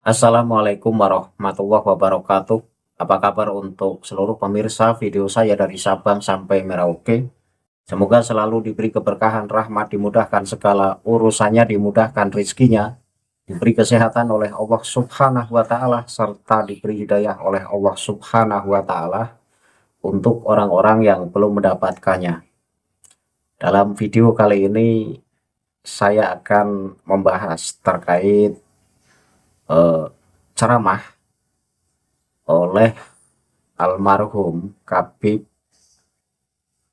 Assalamualaikum warahmatullahi wabarakatuh. Apa kabar untuk seluruh pemirsa video saya dari Sabang sampai Merauke? Semoga selalu diberi keberkahan, rahmat, dimudahkan segala urusannya, dimudahkan rezekinya, diberi kesehatan oleh Allah Subhanahu wa Ta'ala, serta diberi hidayah oleh Allah Subhanahu wa Ta'ala untuk orang-orang yang belum mendapatkannya. Dalam video kali ini, saya akan membahas terkait ceramah oleh almarhum Habib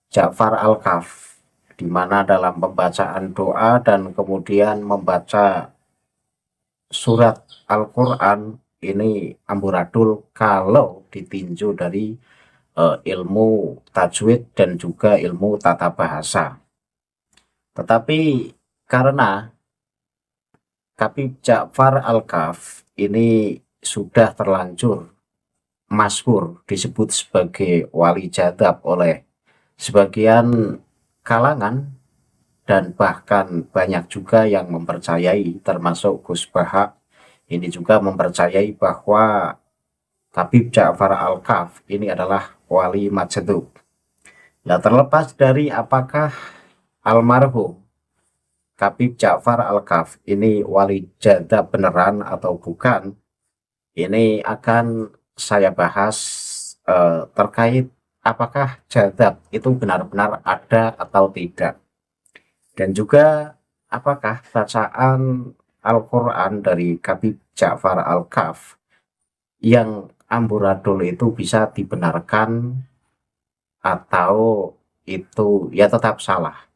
Ja'far Al-Kaf, di mana dalam pembacaan doa dan kemudian membaca surat Al-Quran ini amburadul kalau ditinjau dari ilmu tajwid dan juga ilmu tata bahasa. Tetapi karena Habib Ja'far Al-Kaf ini sudah terlanjur masyhur disebut sebagai wali jadab oleh sebagian kalangan, dan bahkan banyak juga yang mempercayai, termasuk Gus Bahak ini juga mempercayai bahwa Habib Ja'far Al-Kaf ini adalah wali majdzub. Nah, terlepas dari apakah almarhum Habib Ja'far Al-Kaf ini wali jadab beneran atau bukan, ini akan saya bahas terkait apakah jadab itu benar-benar ada atau tidak, dan juga apakah bacaan Al-Quran dari Habib Ja'far Al-Kaf yang amburadul itu bisa dibenarkan atau itu ya tetap salah.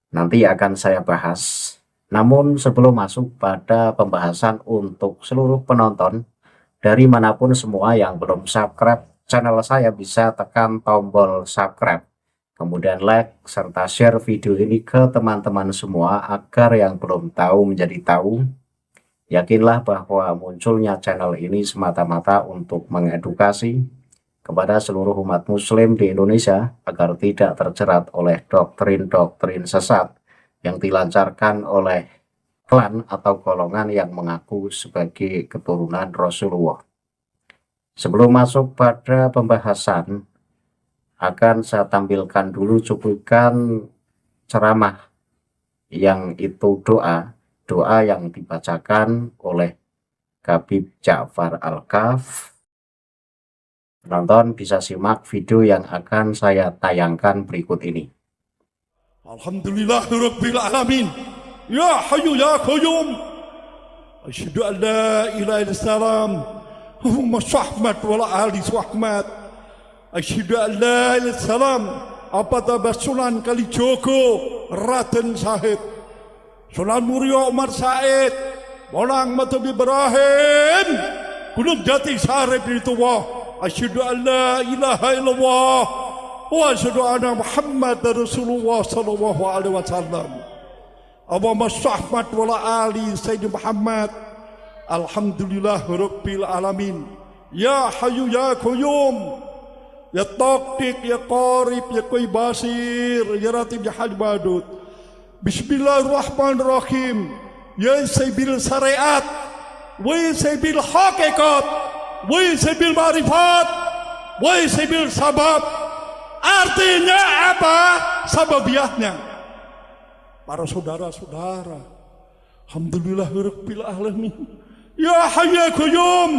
Nanti akan saya bahas. Namun sebelum masuk pada pembahasan, untuk seluruh penonton dari manapun semua yang belum subscribe channel saya, bisa tekan tombol subscribe, kemudian like serta share video ini ke teman-teman semua agar yang belum tahu menjadi tahu. Yakinlah bahwa munculnya channel ini semata-mata untuk mengedukasi kepada seluruh umat muslim di Indonesia agar tidak terjerat oleh doktrin-doktrin sesat yang dilancarkan oleh klan atau golongan yang mengaku sebagai keturunan Rasulullah. Sebelum masuk pada pembahasan, akan saya tampilkan dulu cuplikan ceramah yang itu doa yang dibacakan oleh Habib Ja'far Al-Kaf. Penonton bisa simak video yang akan saya tayangkan berikut ini. Alhamdulillahirabbil alamin. Ya Hayyu ya Qayyum. Asyhadu an la ilaha illallah. Allahumma sahmat wala ali sahmat. Asyhadu an la ilaha illallah. Apa tabasulan kali Joko Raden Sahid. Sunan Muria Umar Said. Bolang Mata Ibrahim. Gunung Jati Sarep itu wah. Asyhadu an la ilaha illallah. Wa asyhadu anna Muhammad Rasulullah sallallahu alaihi wasallam. Allahumma sahmat wala ali Sayyidina Muhammad. Alhamdulillahirabbil alamin. Ya Hayyu ya Qayyum. Ya Taqdik ya Qarib ya Qoi Basir ya Ratib ya Hadbadud. Bismillahirrahmanirrahim. Ya Saybil Syariat wa Saybil Haqiqat wa Saybil Ma'rifat wa Saybil Sabab. Artinya apa? Sababiahnya. Para saudara-saudara, alhamdulillahirabbil alamin. Ya Hayyu ya Qayyum.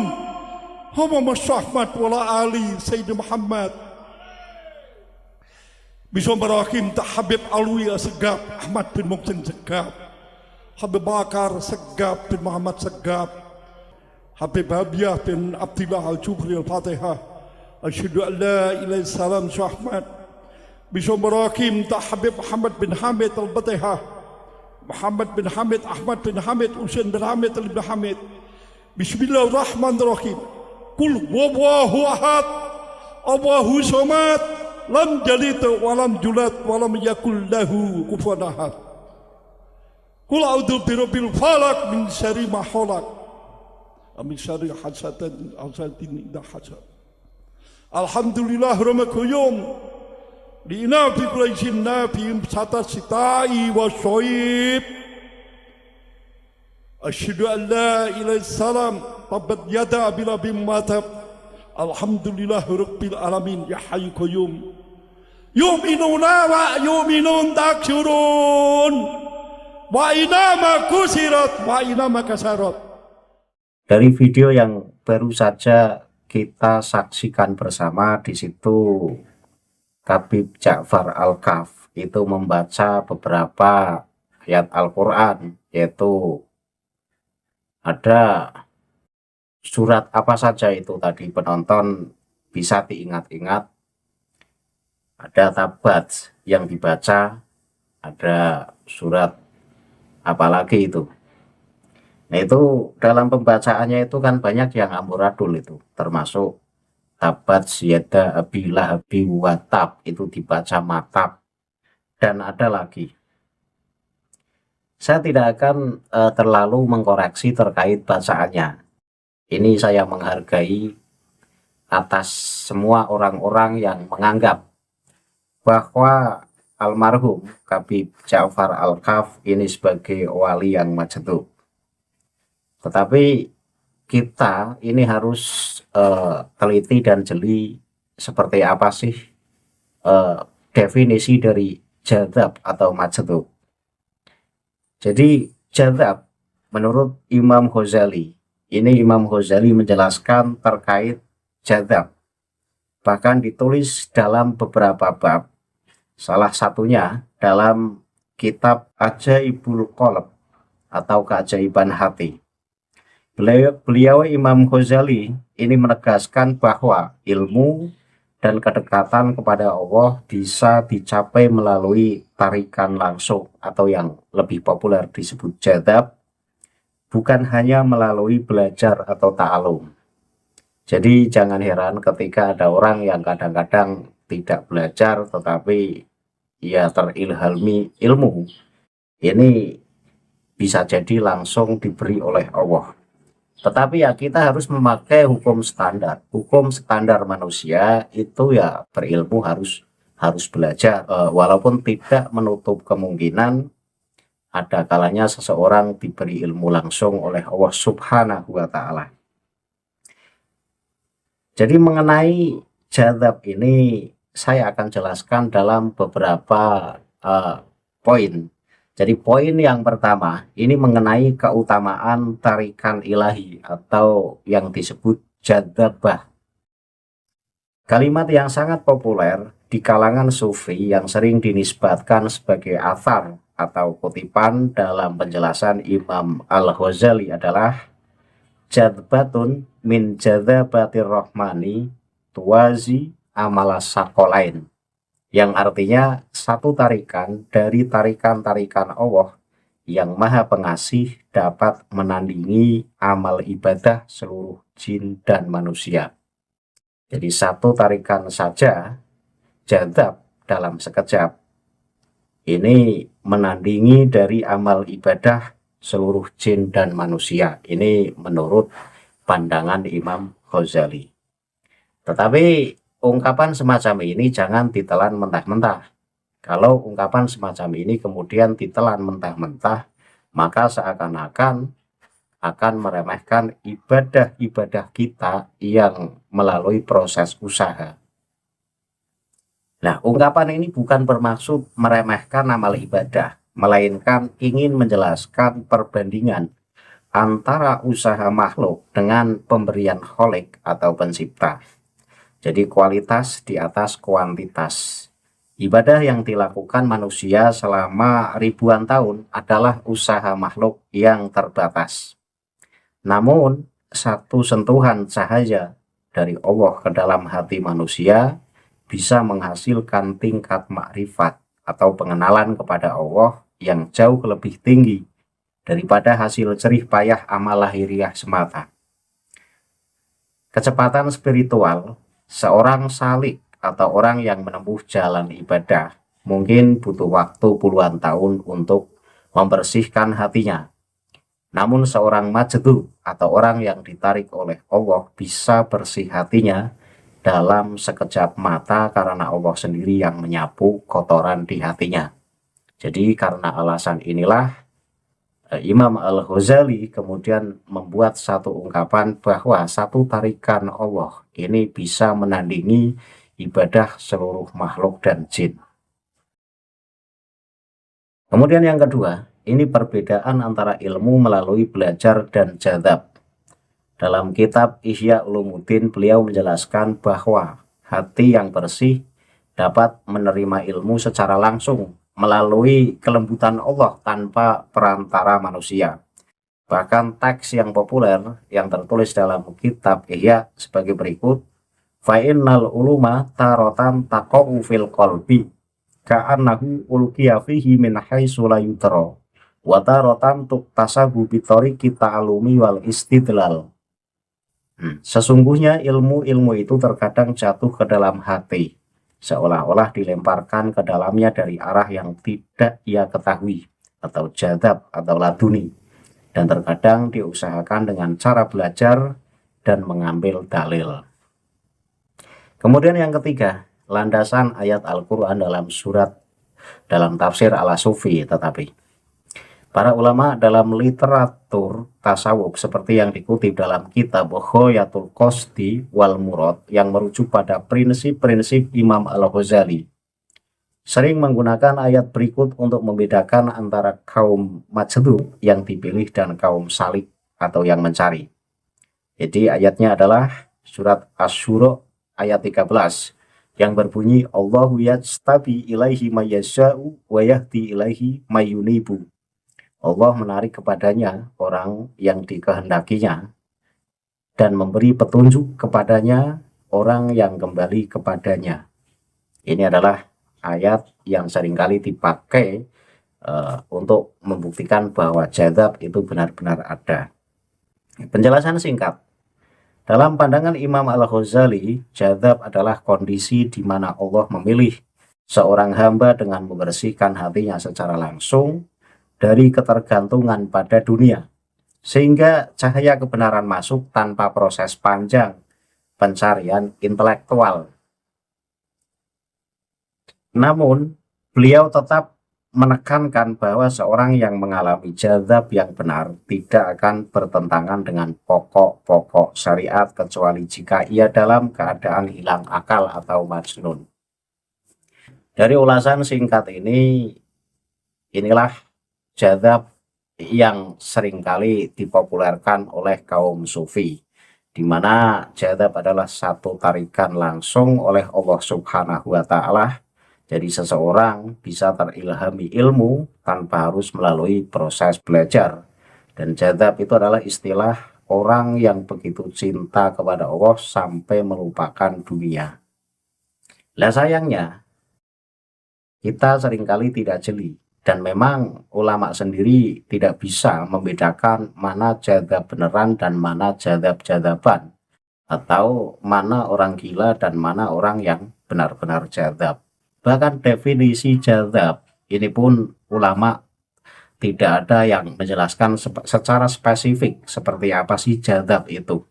Allahumma sahmat wala ali Sayyidina Muhammad. Bismillahirrahmanirrahim. Habib Alwi Segap Ahmad bin Muhsin Segap, Habib Bakar Segap bin Muhammad Segap, Habib Habiyah bin Abdullah Al-Jubri Al-Fatihah. Asyhadu an la ilaha illallah Ahmad. Bismillahirrahmanirrahim. Habib Muhammad bin Hamid Al-Fatihah, Muhammad bin Hamid, Ahmad bin Hamid, Husain bin Hamid bin Hamid. Bismillahirrahmanirrahim. Qul huwallahu ahad, Allahu samad, lam yalid wa lam yulad wa lam yakul lahu kufuwan ahad. Qul a'udzu birabbil falaq min syarri ma khalaq wa min syarri hasadin idza hasad. Alhamdulillah rabbil qayyum. Lina fi quraisyin nafi sata sitai wa shoib. أشهد أن لا إله إلا السلام تبت يدا أبي لهب ما تب الحمد لله رب العالمين يا حي قيوم يؤمنون ويؤمنون تكفرون وإنما كسرت وإنما كسرت. Dari video yang baru saja kita saksikan bersama, di situ Habib Ja'far Al-Kaf itu membaca beberapa ayat Al-Quran, yaitu ada surat apa saja itu tadi, penonton bisa diingat-ingat. Ada tabat yang dibaca, ada surat apa lagi itu. Nah itu dalam pembacaannya itu kan banyak yang amburadul itu, termasuk tabat yada abi lahabi watab itu dibaca matab, dan ada lagi. Saya tidak akan terlalu mengkoreksi terkait bacaannya. Ini saya menghargai atas semua orang-orang yang menganggap bahwa almarhum Habib Ja'far Al-Kaf ini sebagai wali yang majdzub. Tetapi kita ini harus teliti dan jeli seperti apa sih definisi dari jadzab atau majdzub. Jadi jadzab menurut Imam Ghazali, ini Imam Ghazali menjelaskan terkait jadzab, bahkan ditulis dalam beberapa bab, salah satunya dalam kitab Ajaibul Qalb atau keajaiban hati. Beliau Imam Ghazali ini menegaskan bahwa ilmu dan kedekatan kepada Allah bisa dicapai melalui tarikan langsung atau yang lebih populer disebut jadzab, bukan hanya melalui belajar atau ta'alum. Jadi jangan heran ketika ada orang yang kadang-kadang tidak belajar tetapi ia terilhami ilmu, ini bisa jadi langsung diberi oleh Allah. Tetapi ya kita harus memakai hukum standar. Hukum standar manusia itu ya berilmu harus belajar, walaupun tidak menutup kemungkinan ada kalanya seseorang diberi ilmu langsung oleh Allah Subhanahu wa Ta'ala. Jadi mengenai jadzab ini saya akan jelaskan dalam beberapa poin. Jadi poin yang pertama ini mengenai keutamaan tarikan ilahi atau yang disebut jadzabah. Kalimat yang sangat populer di kalangan sufi yang sering dinisbatkan sebagai athar atau kutipan dalam penjelasan Imam Al-Ghazali adalah jadzbatun min jadzabatir rahmani tuwazi amalas sakolain, yang artinya satu tarikan dari tarikan-tarikan Allah yang maha pengasih dapat menandingi amal ibadah seluruh jin dan manusia. Jadi satu tarikan saja jadzab dalam sekejap ini menandingi dari amal ibadah seluruh jin dan manusia. Ini menurut pandangan Imam Ghazali. Tetapi ungkapan semacam ini jangan ditelan mentah-mentah. Kalau ungkapan semacam ini kemudian ditelan mentah-mentah, maka seakan-akan akan meremehkan ibadah-ibadah kita yang melalui proses usaha. Nah, ungkapan ini bukan bermaksud meremehkan amal ibadah, melainkan ingin menjelaskan perbandingan antara usaha makhluk dengan pemberian Khalik atau pencipta. Jadi kualitas di atas kuantitas. Ibadah yang dilakukan manusia selama ribuan tahun adalah usaha makhluk yang terbatas. Namun, satu sentuhan cahaya dari Allah ke dalam hati manusia bisa menghasilkan tingkat makrifat atau pengenalan kepada Allah yang jauh lebih tinggi daripada hasil jerih payah amal lahiriah semata. Kecepatan spiritual seorang salik atau orang yang menempuh jalan ibadah mungkin butuh waktu puluhan tahun untuk membersihkan hatinya. Namun seorang majdzub atau orang yang ditarik oleh Allah bisa bersih hatinya dalam sekejap mata karena Allah sendiri yang menyapu kotoran di hatinya. Jadi karena alasan inilah Imam Al-Ghazali kemudian membuat satu ungkapan bahwa satu tarikan Allah ini bisa menandingi ibadah seluruh makhluk dan jin. Kemudian yang kedua, ini perbedaan antara ilmu melalui belajar dan jadzab. Dalam kitab Ihya Ulumuddin, beliau menjelaskan bahwa hati yang bersih dapat menerima ilmu secara langsung melalui kelembutan Allah tanpa perantara manusia. Bahkan teks yang populer yang tertulis dalam kitab Ihya sebagai berikut, fa'innal uluma tarotan taqa'u fil qalbi ka'annahu ulqiya fihi min haitsu la yudra wa tarotan tuktasabu bi tariqi ta'allumi wal istidlal. Sesungguhnya ilmu-ilmu itu terkadang jatuh ke dalam hati, seolah-olah dilemparkan ke dalamnya dari arah yang tidak ia ketahui, atau jadzab atau laduni, dan terkadang diusahakan dengan cara belajar dan mengambil dalil. Kemudian yang ketiga, landasan ayat Al-Quran dalam tafsir Al-Sufi. Tetapi para ulama dalam literatur tasawuf seperti yang dikutip dalam kitab Ghayatul Qasdi wal Murad yang merujuk pada prinsip-prinsip Imam Al-Ghazali sering menggunakan ayat berikut untuk membedakan antara kaum majdzub yang dipilih dan kaum salik atau yang mencari. Jadi ayatnya adalah surat Asy-Syura ayat 13 yang berbunyi Allahu yajtabi ilaihi mayyasha'u wa yahdi ilaihi mayyunibu. Allah menarik kepadanya orang yang dikehendakinya dan memberi petunjuk kepadanya orang yang kembali kepadanya. Ini adalah ayat yang seringkali dipakai untuk membuktikan bahwa jadzab itu benar-benar ada. Penjelasan singkat. Dalam pandangan Imam Al-Ghazali, jadzab adalah kondisi di mana Allah memilih seorang hamba dengan membersihkan hatinya secara langsung dari ketergantungan pada dunia, sehingga cahaya kebenaran masuk tanpa proses panjang pencarian intelektual. Namun, beliau tetap menekankan bahwa seorang yang mengalami jadzab yang benar tidak akan bertentangan dengan pokok-pokok syariat kecuali jika ia dalam keadaan hilang akal atau majnun. Dari ulasan singkat ini, inilah jadzab yang seringkali dipopulerkan oleh kaum sufi, di mana jadzab adalah satu tarikan langsung oleh Allah Subhanahu wa Ta'ala. Jadi seseorang bisa terilhami ilmu tanpa harus melalui proses belajar. Dan jadzab itu adalah istilah orang yang begitu cinta kepada Allah sampai melupakan dunia. Lah sayangnya, kita seringkali tidak jeli. Dan memang ulama sendiri tidak bisa membedakan mana jadzab beneran dan mana jadzab-jadzaban, atau mana orang gila dan mana orang yang benar-benar jadzab. Bahkan definisi jadzab ini pun ulama tidak ada yang menjelaskan secara spesifik seperti apa sih jadzab itu.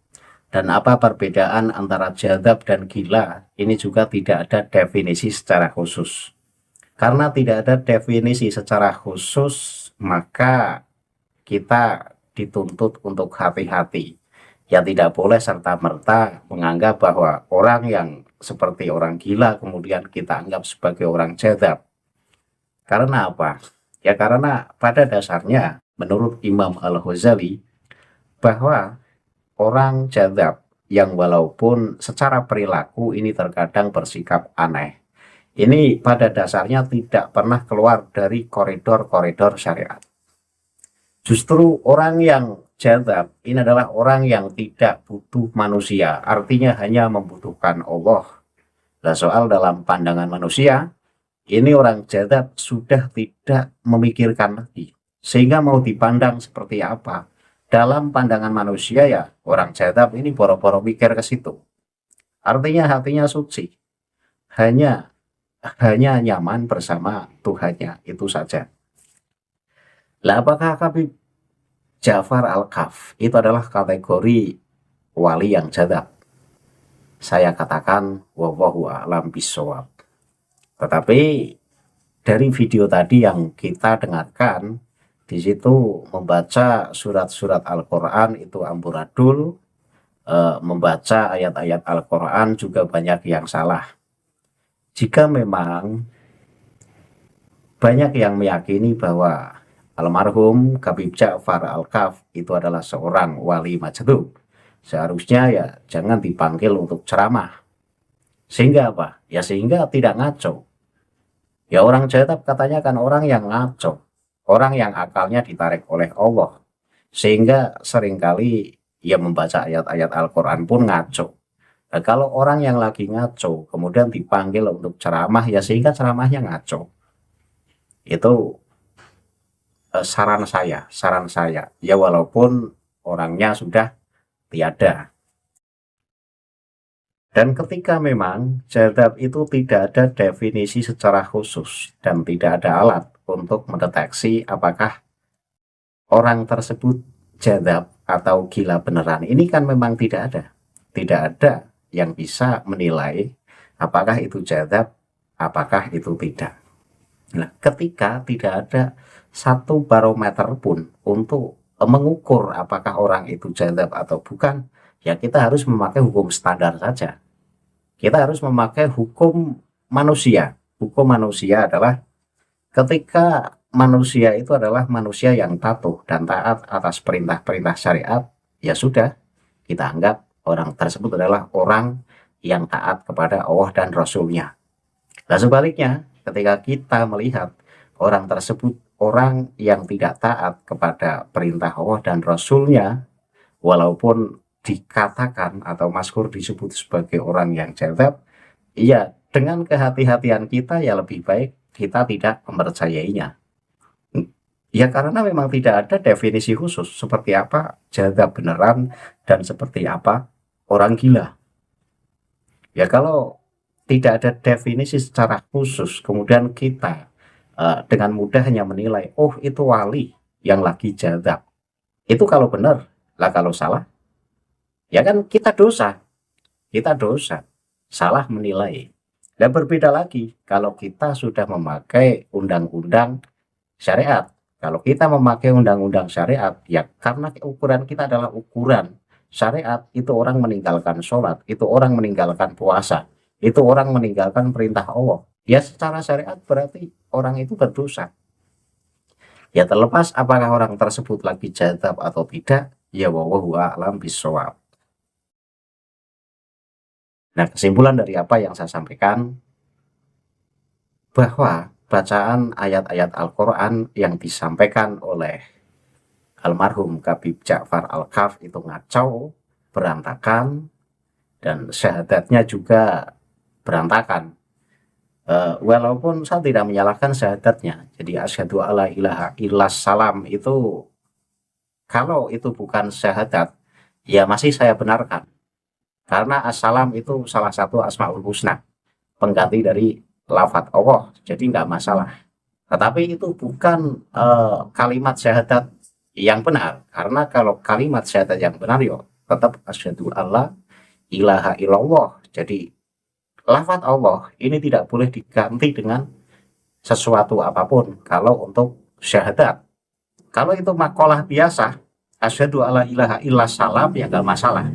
Dan apa perbedaan antara jadzab dan gila, ini juga tidak ada definisi secara khusus. Karena tidak ada definisi secara khusus, maka kita dituntut untuk hati-hati. Ya tidak boleh serta-merta menganggap bahwa orang yang seperti orang gila kemudian kita anggap sebagai orang jadzab. Karena apa? Ya karena pada dasarnya menurut Imam Al-Ghazali bahwa orang jadzab yang walaupun secara perilaku ini terkadang bersikap aneh, ini pada dasarnya tidak pernah keluar dari koridor-koridor syariat. Justru orang yang jadzab ini adalah orang yang tidak butuh manusia, artinya hanya membutuhkan Allah. Nah, soal dalam pandangan manusia, ini orang jadzab sudah tidak memikirkan lagi, sehingga mau dipandang seperti apa. Dalam pandangan manusia ya, orang jadzab ini boro-boro mikir ke situ. Artinya hatinya suci, hanya nyaman bersama Tuhannya, itu saja. Lah apakah Habib Ja'far Al-Kaf itu adalah kategori wali yang jadzab? Saya katakan wallahu a'lam bishawab. Tetapi dari video tadi yang kita dengarkan, di situ membaca surat-surat Al-Quran itu amburadul, membaca ayat-ayat Al-Quran juga banyak yang salah. Jika memang banyak yang meyakini bahwa almarhum Habib Ja'far Al-Kaf itu adalah seorang wali majdub, seharusnya ya jangan dipanggil untuk ceramah. Sehingga apa? Ya sehingga tidak ngaco. Ya orang jadab katanya kan orang yang ngaco, orang yang akalnya ditarik oleh Allah. Sehingga seringkali ia membaca ayat-ayat Al-Quran pun ngaco. Nah, kalau orang yang lagi ngaco kemudian dipanggil untuk ceramah, ya sehingga ceramahnya ngaco. Itu saran saya. Ya walaupun orangnya sudah tiada. Dan ketika memang jadab itu tidak ada definisi secara khusus dan tidak ada alat untuk mendeteksi apakah orang tersebut jadab atau gila beneran, ini kan memang tidak ada. Tidak ada yang bisa menilai apakah itu jadab, apakah itu tidak. Nah, ketika tidak ada satu barometer pun untuk mengukur apakah orang itu jadab atau bukan, ya kita harus memakai hukum standar saja. Kita harus memakai hukum manusia. Hukum manusia adalah ketika manusia itu adalah manusia yang patuh dan taat atas perintah-perintah syariat, ya sudah, kita anggap orang tersebut adalah orang yang taat kepada Allah dan Rasul-Nya. Nah sebaliknya, ketika kita melihat orang tersebut orang yang tidak taat kepada perintah Allah dan Rasul-Nya, walaupun dikatakan atau mazkur disebut sebagai orang yang jadab, iya dengan kehati-hatian kita ya lebih baik kita tidak mempercayainya. Ya karena memang tidak ada definisi khusus seperti apa jadab beneran dan seperti apa orang gila. Ya kalau tidak ada definisi secara khusus kemudian kita dengan mudahnya menilai, oh itu wali yang lagi jadab. Itu kalau benar, lah kalau salah ya kan kita dosa, salah menilai. Dan berbeda lagi kalau kita sudah memakai undang-undang syariat. Kalau kita memakai undang-undang syariat, ya karena ukuran kita adalah ukuran syariat, itu orang meninggalkan sholat, itu orang meninggalkan puasa, itu orang meninggalkan perintah Allah. Ya secara syariat berarti orang itu berdosa. Ya terlepas apakah orang tersebut lagi jadab atau tidak, ya wallahu a'lam bishawab. Nah, kesimpulan dari apa yang saya sampaikan, bahwa bacaan ayat-ayat Al-Quran yang disampaikan oleh almarhum Habib Ja'far Al-Kaf itu ngacau, berantakan, dan syahadatnya juga berantakan. Walaupun saya tidak menyalahkan syahadatnya, jadi asyhadu alla ilaha illallah salam itu, kalau itu bukan syahadat, ya masih saya benarkan. Karena assalam itu salah satu asmaul husna, pengganti dari lafadz Allah, jadi nggak masalah. Tetapi itu bukan kalimat syahadat yang benar, karena kalau kalimat syahadat yang benar ya tetap asyhadu alla ilaha illallah. Jadi lafadz Allah ini tidak boleh diganti dengan sesuatu apapun kalau untuk syahadat. Kalau itu makalah biasa, asyhadu alla ilaha illallah salam, ya nggak masalah.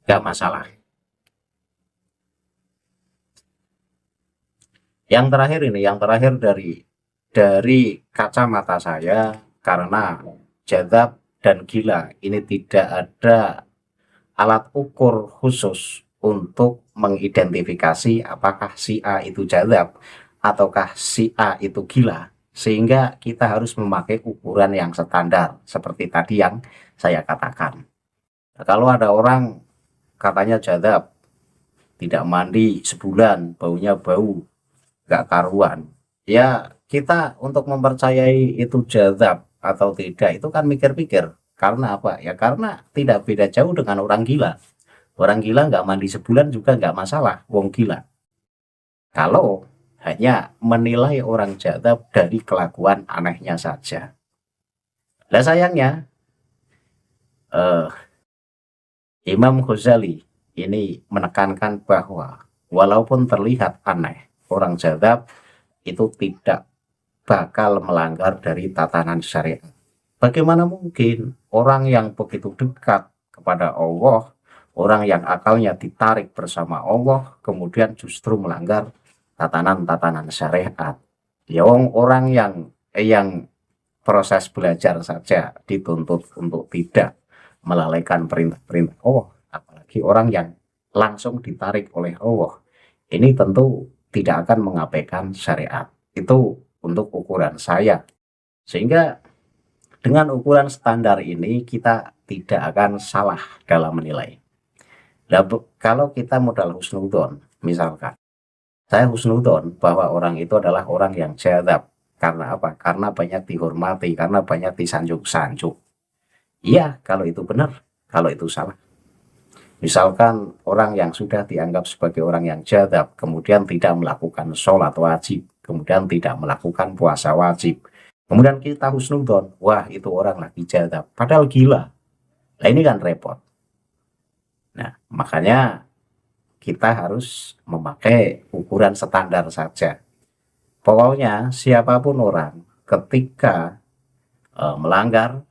Nggak masalah. Yang terakhir dari kacamata saya, karena jadab dan gila ini tidak ada alat ukur khusus untuk mengidentifikasi apakah si A itu jadab ataukah si A itu gila, sehingga kita harus memakai ukuran yang standar seperti tadi yang saya katakan. Nah, kalau ada orang katanya jadab, tidak mandi sebulan, baunya bau, gak karuan, ya kita untuk mempercayai itu jadab atau tidak itu kan mikir-mikir. Karena apa? Ya karena tidak beda jauh dengan orang gila. Orang gila nggak mandi sebulan juga nggak masalah, wong gila. Kalau hanya menilai orang jadab dari kelakuan anehnya saja. Nah sayangnya Imam Ghazali ini menekankan bahwa walaupun terlihat aneh, orang jadab itu tidak bakal melanggar dari tatanan syariat. Bagaimana mungkin orang yang begitu dekat kepada Allah, orang yang akalnya ditarik bersama Allah, kemudian justru melanggar tatanan-tatanan syariat? Ya orang yang proses belajar saja dituntut untuk tidak melalaikan perintah-perintah Allah, apalagi orang yang langsung ditarik oleh Allah. Ini tentu tidak akan mengabaikan syariat. Itu untuk ukuran saya. Sehingga dengan ukuran standar ini kita tidak akan salah dalam menilai. Nah, kalau kita modal husnudon, misalkan saya husnudon bahwa orang itu adalah orang yang jadab. Karena apa? Karena banyak dihormati, karena banyak disanjung-sanjung. Iya, kalau itu benar, kalau itu salah. Misalkan orang yang sudah dianggap sebagai orang yang jadab, kemudian tidak melakukan sholat wajib, kemudian tidak melakukan puasa wajib, kemudian kita husnudon, wah itu orang lagi jadab, padahal gila. Nah ini kan repot. Nah makanya kita harus memakai ukuran standar saja. Pokoknya siapapun orang ketika melanggar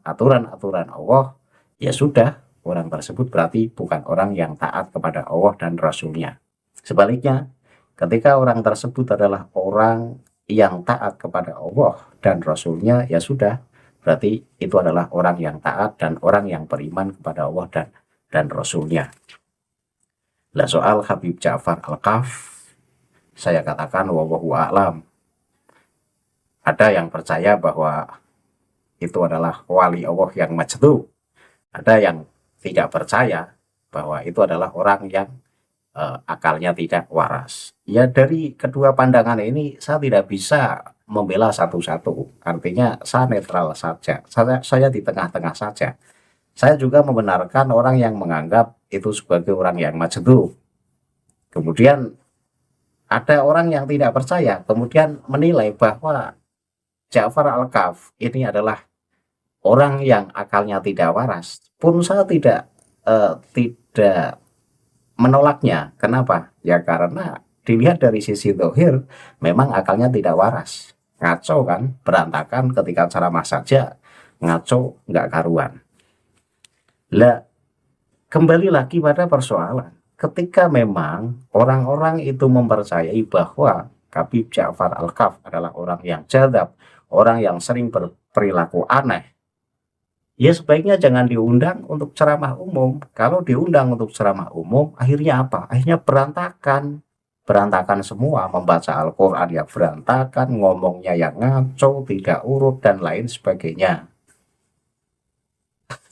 aturan-aturan Allah, ya sudah, orang tersebut berarti bukan orang yang taat kepada Allah dan Rasulnya. Sebaliknya, ketika orang tersebut adalah orang yang taat kepada Allah dan Rasulnya, ya sudah, berarti itu adalah orang yang taat dan orang yang beriman kepada Allah dan Rasulnya. Nah soal Habib Ja'far Al-Kaf, saya katakan wallahu a'lam. Ada yang percaya bahwa itu adalah wali Allah yang majdzub. Ada yang tidak percaya bahwa itu adalah orang yang akalnya tidak waras. Ya dari kedua pandangan ini saya tidak bisa membela satu-satu. Artinya saya netral saja. Saya di tengah-tengah saja. Saya juga membenarkan orang yang menganggap itu sebagai orang yang majdzub. Kemudian ada orang yang tidak percaya, kemudian menilai bahwa Ja'far Al-Kaf ini adalah orang yang akalnya tidak waras. Pun saya tidak menolaknya. Kenapa? Ya karena dilihat dari sisi zahir memang akalnya tidak waras. Ngaco kan, berantakan ketika ceramah saja ngaco nggak karuan. Lah kembali lagi pada persoalan. Ketika memang orang-orang itu mempercayai bahwa Habib Ja'far Al-Kaf adalah orang yang jadab, orang yang sering berperilaku aneh, ya sebaiknya jangan diundang untuk ceramah umum. Kalau diundang untuk ceramah umum, akhirnya apa? Akhirnya berantakan. Berantakan semua, membaca Al-Quran yang berantakan, ngomongnya yang ngaco, tidak urut, dan lain sebagainya.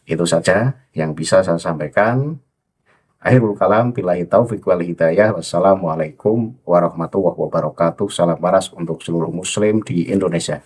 Itu saja yang bisa saya sampaikan. Akhirul kalam, billahi taufiq wal hidayah. Wassalamualaikum warahmatullahi wabarakatuh. Salam waras untuk seluruh muslim di Indonesia.